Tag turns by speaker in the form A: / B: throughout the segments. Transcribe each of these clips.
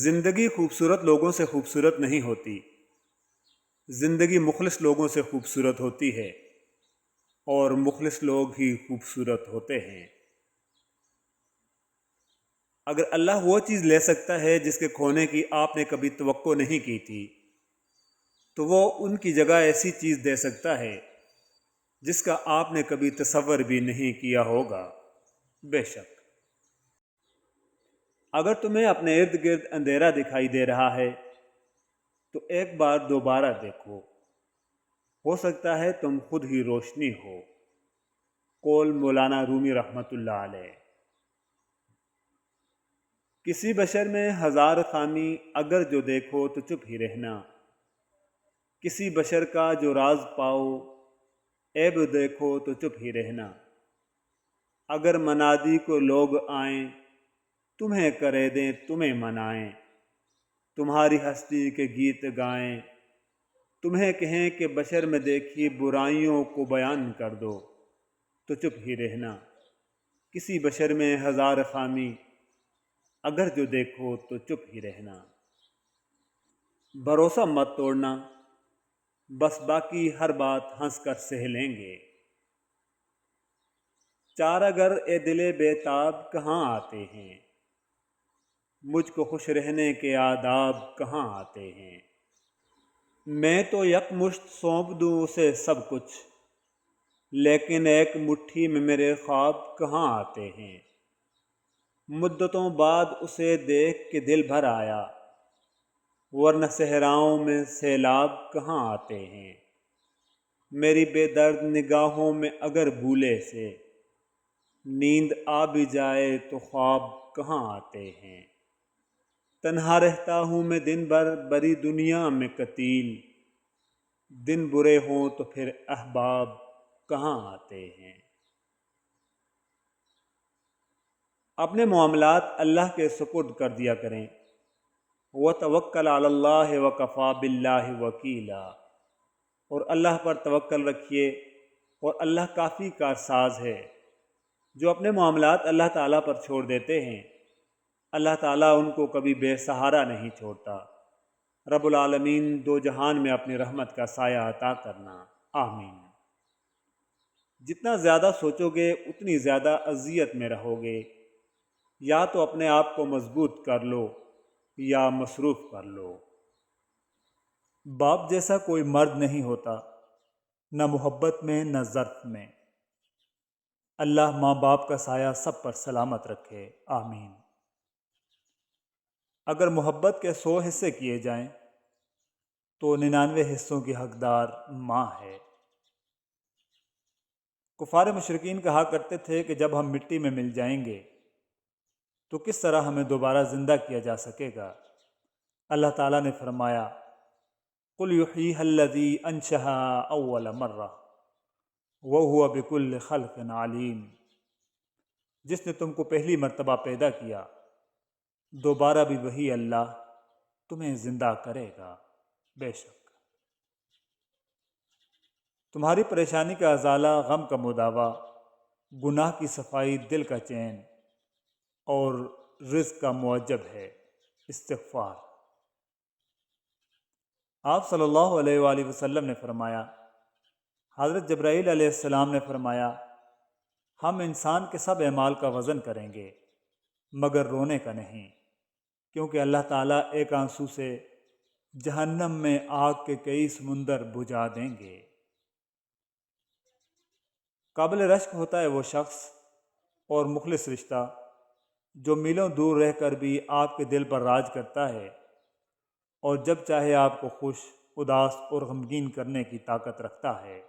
A: زندگی خوبصورت لوگوں سے خوبصورت نہیں ہوتی، زندگی مخلص لوگوں سے خوبصورت ہوتی ہے، اور مخلص لوگ ہی خوبصورت ہوتے ہیں۔ اگر اللہ وہ چیز لے سکتا ہے جس کے کھونے کی آپ نے کبھی توقع نہیں کی تھی، تو وہ ان کی جگہ ایسی چیز دے سکتا ہے جس کا آپ نے کبھی تصور بھی نہیں کیا ہوگا۔ بے شک اگر تمہیں اپنے ارد گرد اندھیرا دکھائی دے رہا ہے تو ایک بار دوبارہ دیکھو، ہو سکتا ہے تم خود ہی روشنی ہو۔ قول مولانا رومی رحمۃ اللہ علیہ۔ کسی بشر میں ہزار خامی اگر جو دیکھو تو چپ ہی رہنا، کسی بشر کا جو راز پاؤ عیب دیکھو تو چپ ہی رہنا۔ اگر منادی کو لوگ آئیں تمہیں کرے دیں تمہیں منائیں، تمہاری ہستی کے گیت گائیں، تمہیں کہیں کہ بشر میں دیکھی برائیوں کو بیان کر دو تو چپ ہی رہنا۔ کسی بشر میں ہزار خامی اگر جو دیکھو تو چپ ہی رہنا۔ بھروسہ مت توڑنا، بس باقی ہر بات ہنس کر سہ لیں گے۔ چار اگر اے دل بے تاب کہاں آتے ہیں، مجھ کو خوش رہنے کے آداب کہاں آتے ہیں۔ میں تو یک مشت سونپ دوں اسے سب کچھ، لیکن ایک مٹھی میں میرے خواب کہاں آتے ہیں۔ مدتوں بعد اسے دیکھ کے دل بھر آیا، ورنہ صحراؤں میں سیلاب کہاں آتے ہیں۔ میری بے درد نگاہوں میں اگر بھولے سے نیند آ بھی جائے تو خواب کہاں آتے ہیں۔ تنہا رہتا ہوں میں دن بھر بری دنیا میں قتیل، دن برے ہوں تو پھر احباب کہاں آتے ہیں۔ اپنے معاملات اللہ کے سپرد کر دیا کریں۔ وَتَوَكَّلْ عَلَى اللَّهِ وَكَفَى بِاللَّهِ وَكِيلًا، اور اللہ پر توکل رکھیے اور اللہ کافی کارساز ہے۔ جو اپنے معاملات اللہ تعالیٰ پر چھوڑ دیتے ہیں، اللہ تعالیٰ ان کو کبھی بے سہارا نہیں چھوڑتا۔ رب العالمین دو جہان میں اپنی رحمت کا سایہ عطا کرنا، آمین۔ جتنا زیادہ سوچو گے اتنی زیادہ اذیت میں رہو گے۔ یا تو اپنے آپ کو مضبوط کر لو یا مصروف کر لو۔ باپ جیسا کوئی مرد نہیں ہوتا، نہ محبت میں نہ ظرف میں۔ اللہ ماں باپ کا سایہ سب پر سلامت رکھے، آمین۔ اگر محبت کے 100 حصے کیے جائیں تو 99 حصوں کی حقدار ماں ہے۔ کفار مشرکین کہا کرتے تھے کہ جب ہم مٹی میں مل جائیں گے تو کس طرح ہمیں دوبارہ زندہ کیا جا سکے گا؟ اللہ تعالیٰ نے فرمایا، قُلْ يُحْيِيهَا الَّذِي أَنشَأَهَا أَوَّلَ مَرَّةٍ وَهُوَ بِكُلِّ خَلْقٍ عَلِيمٌ۔ جس نے تم کو پہلی مرتبہ پیدا کیا، دوبارہ بھی وہی اللہ تمہیں زندہ کرے گا، بے شک۔ تمہاری پریشانی کا ازالہ، غم کا مداوع، گناہ کی صفائی، دل کا چین اور رزق کا معجب ہے استغفار۔ آپ صلی اللہ علیہ وآلہ وسلم نے فرمایا، حضرت جبرائیل علیہ السلام نے فرمایا، ہم انسان کے سب اعمال کا وزن کریں گے مگر رونے کا نہیں، کیونکہ اللہ تعالیٰ ایک آنسو سے جہنم میں آگ کے کئی سمندر بجھا دیں گے۔ قابل رشک ہوتا ہے وہ شخص اور مخلص رشتہ جو میلوں دور رہ کر بھی آپ کے دل پر راج کرتا ہے اور جب چاہے آپ کو خوش، اداس اور غمگین کرنے کی طاقت رکھتا ہے۔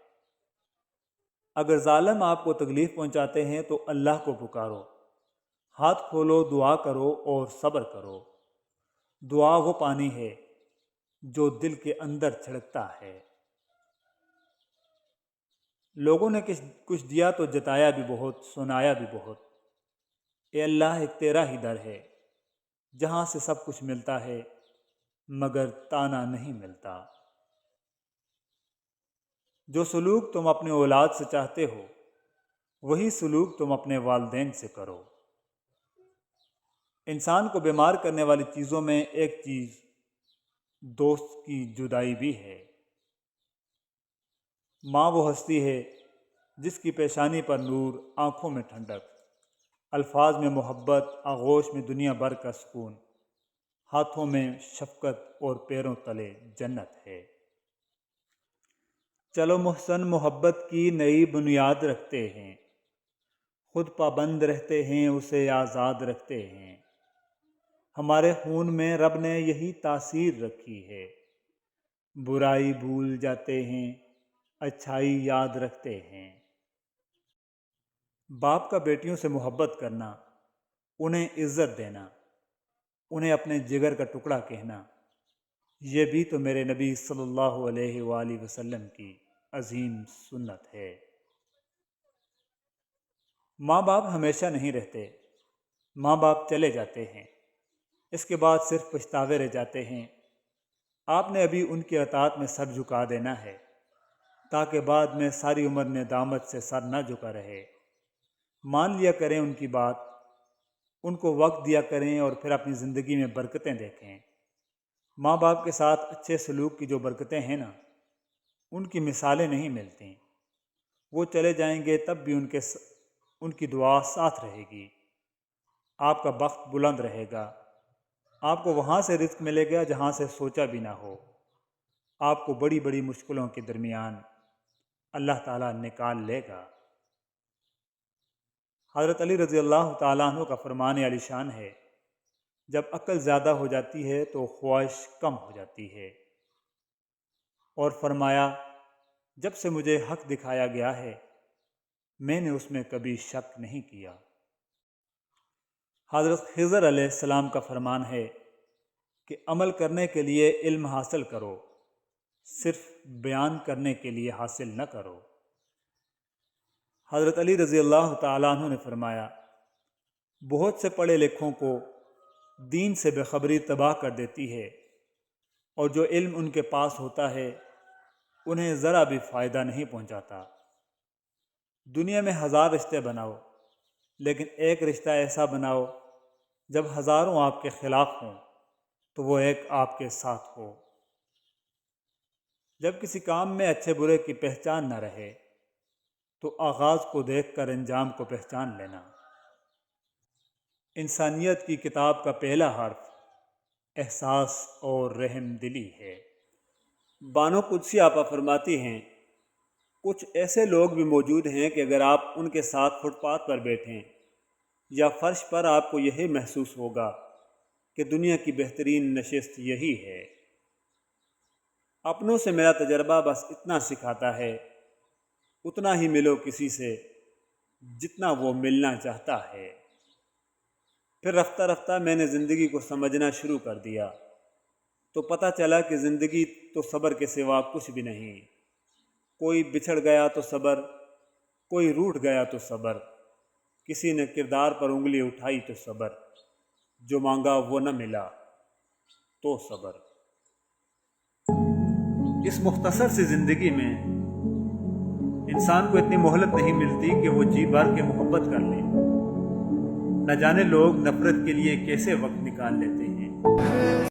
A: اگر ظالم آپ کو تکلیف پہنچاتے ہیں تو اللہ کو پکارو، ہاتھ کھولو، دعا کرو اور صبر کرو۔ دعا وہ پانی ہے جو دل کے اندر چھڑکتا ہے۔ لوگوں نے کچھ دیا تو جتایا بھی بہت، سنایا بھی بہت۔ اے اللہ، ایک تیرا ہی در ہے جہاں سے سب کچھ ملتا ہے مگر تانا نہیں ملتا۔ جو سلوک تم اپنے اولاد سے چاہتے ہو وہی سلوک تم اپنے والدین سے کرو۔ انسان کو بیمار کرنے والی چیزوں میں ایک چیز دوست کی جدائی بھی ہے۔ ماں وہ ہستی ہے جس کی پیشانی پر نور، آنکھوں میں ٹھنڈک، الفاظ میں محبت، آغوش میں دنیا بھر کا سکون، ہاتھوں میں شفقت اور پیروں تلے جنت ہے۔ چلو محسن محبت کی نئی بنیاد رکھتے ہیں، خود پابند رہتے ہیں، اسے آزاد رکھتے ہیں۔ ہمارے خون میں رب نے یہی تاثیر رکھی ہے، برائی بھول جاتے ہیں، اچھائی یاد رکھتے ہیں۔ باپ کا بیٹیوں سے محبت کرنا، انہیں عزت دینا، انہیں اپنے جگر کا ٹکڑا کہنا، یہ بھی تو میرے نبی صلی اللہ علیہ وآلہ وسلم کی عظیم سنت ہے۔ ماں باپ ہمیشہ نہیں رہتے، ماں باپ چلے جاتے ہیں، اس کے بعد صرف پچھتاوے رہ جاتے ہیں۔ آپ نے ابھی ان کی اطاعت میں سر جھکا دینا ہے، تاکہ بعد میں ساری عمر ندامت سے سر نہ جھکا رہے۔ مان لیا کریں ان کی بات، ان کو وقت دیا کریں اور پھر اپنی زندگی میں برکتیں دیکھیں۔ ماں باپ کے ساتھ اچھے سلوک کی جو برکتیں ہیں نا، ان کی مثالیں نہیں ملتی۔ وہ چلے جائیں گے تب بھی ان کی دعا ساتھ رہے گی۔ آپ کا بخت بلند رہے گا، آپ کو وہاں سے رزق ملے گا جہاں سے سوچا بھی نہ ہو۔ آپ کو بڑی بڑی مشکلوں کے درمیان اللہ تعالیٰ نکال لے گا۔ حضرت علی رضی اللہ تعالیٰ عنہ کا فرمان عالی شان ہے، جب عقل زیادہ ہو جاتی ہے تو خواہش کم ہو جاتی ہے، اور فرمایا جب سے مجھے حق دکھایا گیا ہے میں نے اس میں کبھی شک نہیں کیا۔ حضرت خضر علیہ السلام کا فرمان ہے کہ عمل کرنے کے لیے علم حاصل کرو، صرف بیان کرنے کے لیے حاصل نہ کرو۔ حضرت علی رضی اللہ تعالیٰ عنہ نے فرمایا بہت سے پڑھے لکھوں کو دین سے بے خبری تباہ کر دیتی ہے، اور جو علم ان کے پاس ہوتا ہے انہیں ذرا بھی فائدہ نہیں پہنچاتا۔ دنیا میں 1000 رشتے بناؤ، لیکن ایک رشتہ ایسا بناؤ جب ہزاروں آپ کے خلاف ہوں تو وہ ایک آپ کے ساتھ ہو۔ جب کسی کام میں اچھے برے کی پہچان نہ رہے تو آغاز کو دیکھ کر انجام کو پہچان لینا۔ انسانیت کی کتاب کا پہلا حرف احساس اور رحم دلی ہے۔ بانو قدسی آپا فرماتی ہیں کچھ ایسے لوگ بھی موجود ہیں کہ اگر آپ ان کے ساتھ فٹ پاتھ پر بیٹھیں یا فرش پر، آپ کو یہی محسوس ہوگا کہ دنیا کی بہترین نشست یہی ہے۔ اپنوں سے میرا تجربہ بس اتنا سکھاتا ہے، اتنا ہی ملو کسی سے جتنا وہ ملنا چاہتا ہے۔ پھر رفتہ رفتہ میں نے زندگی کو سمجھنا شروع کر دیا تو پتہ چلا کہ زندگی تو صبر کے سوا کچھ بھی نہیں۔ کوئی بچھڑ گیا تو صبر، کوئی روٹھ گیا تو صبر، کسی نے کردار پر انگلی اٹھائی تو صبر، جو مانگا وہ نہ ملا تو صبر۔ اس مختصر سی زندگی میں انسان کو اتنی مہلت نہیں ملتی کہ وہ جی بھر کے محبت کر لے۔ نہ جانے لوگ نفرت کے لیے کیسے وقت نکال لیتے ہیں۔